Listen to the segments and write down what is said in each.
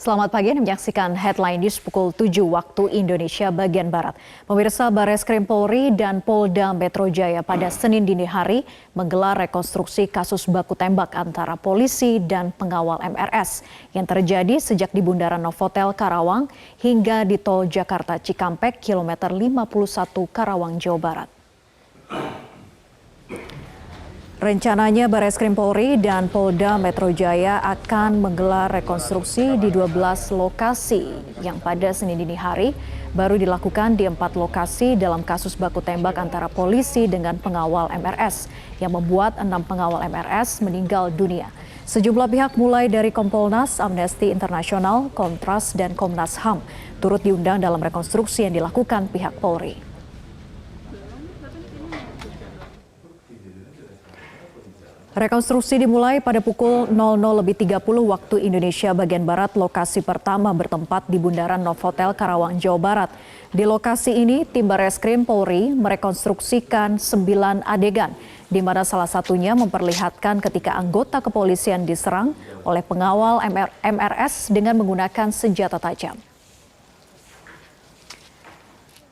Selamat pagi, Anda menyaksikan Headline News pukul 7 waktu Indonesia bagian Barat. Pemirsa, Barreskrim Polri dan Polda Metro Jaya pada Senin dini hari menggelar rekonstruksi kasus baku tembak antara polisi dan pengawal MRS yang terjadi sejak di Bundaran Novotel Karawang hingga di Tol Jakarta Cikampek kilometer 51 Karawang, Jawa Barat. Rencananya Barreskrim Polri dan Polda Metro Jaya akan menggelar rekonstruksi di 12 lokasi yang pada Senin dini hari baru dilakukan di 4 lokasi dalam kasus baku tembak antara polisi dengan pengawal MRS yang membuat 6 pengawal MRS meninggal dunia. Sejumlah pihak mulai dari Kompolnas, Amnesty International, Kontras, dan Komnas HAM turut diundang dalam rekonstruksi yang dilakukan pihak Polri. Rekonstruksi dimulai pada pukul 00.30 waktu Indonesia bagian Barat. Lokasi pertama bertempat di Bundaran Novotel Karawang, Jawa Barat. Di lokasi ini, tim Barreskrim Polri merekonstruksikan 9 adegan, di mana salah satunya memperlihatkan ketika anggota kepolisian diserang oleh pengawal MRS dengan menggunakan senjata tajam.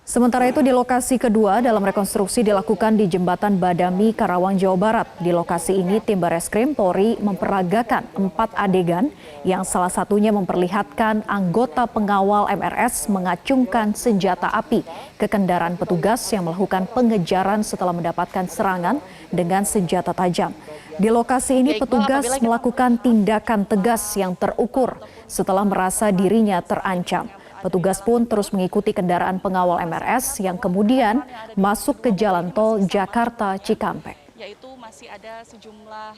Sementara itu di lokasi kedua dalam rekonstruksi dilakukan di Jembatan Badami, Karawang, Jawa Barat. Di lokasi ini tim Barreskrim Polri memperagakan 4 adegan yang salah satunya memperlihatkan anggota pengawal MRS mengacungkan senjata api ke kendaraan petugas yang melakukan pengejaran setelah mendapatkan serangan dengan senjata tajam. Di lokasi ini petugas melakukan tindakan tegas yang terukur setelah merasa dirinya terancam. Petugas pun terus mengikuti kendaraan pengawal MRS yang kemudian masuk ke jalan tol Jakarta Cikampek. Yaitu masih ada sejumlah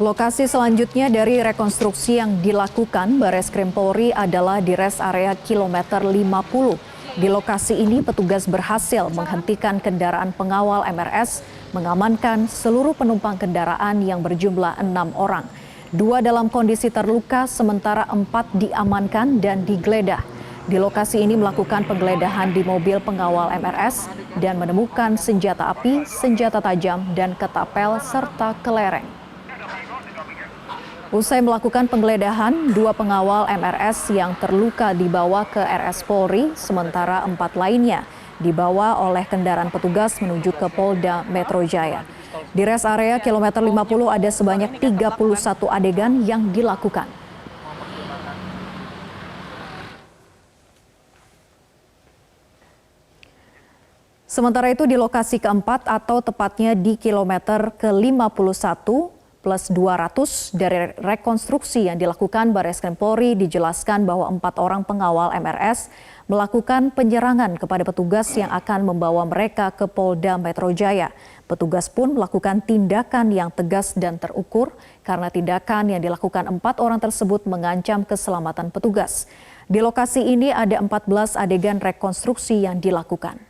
lokasi selanjutnya dari rekonstruksi yang dilakukan Barreskrim Polri adalah di rest area kilometer 50. Di lokasi ini petugas berhasil menghentikan kendaraan pengawal MRS, mengamankan seluruh penumpang kendaraan yang berjumlah 6 orang. 2 dalam kondisi terluka, sementara 4 diamankan dan digeledah. Di lokasi ini melakukan penggeledahan di mobil pengawal MRS dan menemukan senjata api, senjata tajam, dan ketapel serta kelereng. Usai melakukan penggeledahan, 2 pengawal MRS yang terluka dibawa ke RS Polri, sementara 4 lainnya dibawa oleh kendaraan petugas menuju ke Polda Metro Jaya. Di rest area kilometer 50 ada sebanyak 31 adegan yang dilakukan. Sementara itu di lokasi keempat atau tepatnya di kilometer ke-51 plus 200 dari rekonstruksi yang dilakukan Barreskrim Polri dijelaskan bahwa 4 orang pengawal MRS melakukan penyerangan kepada petugas yang akan membawa mereka ke Polda Metro Jaya. Petugas pun melakukan tindakan yang tegas dan terukur karena tindakan yang dilakukan 4 orang tersebut mengancam keselamatan petugas. Di lokasi ini ada 14 adegan rekonstruksi yang dilakukan.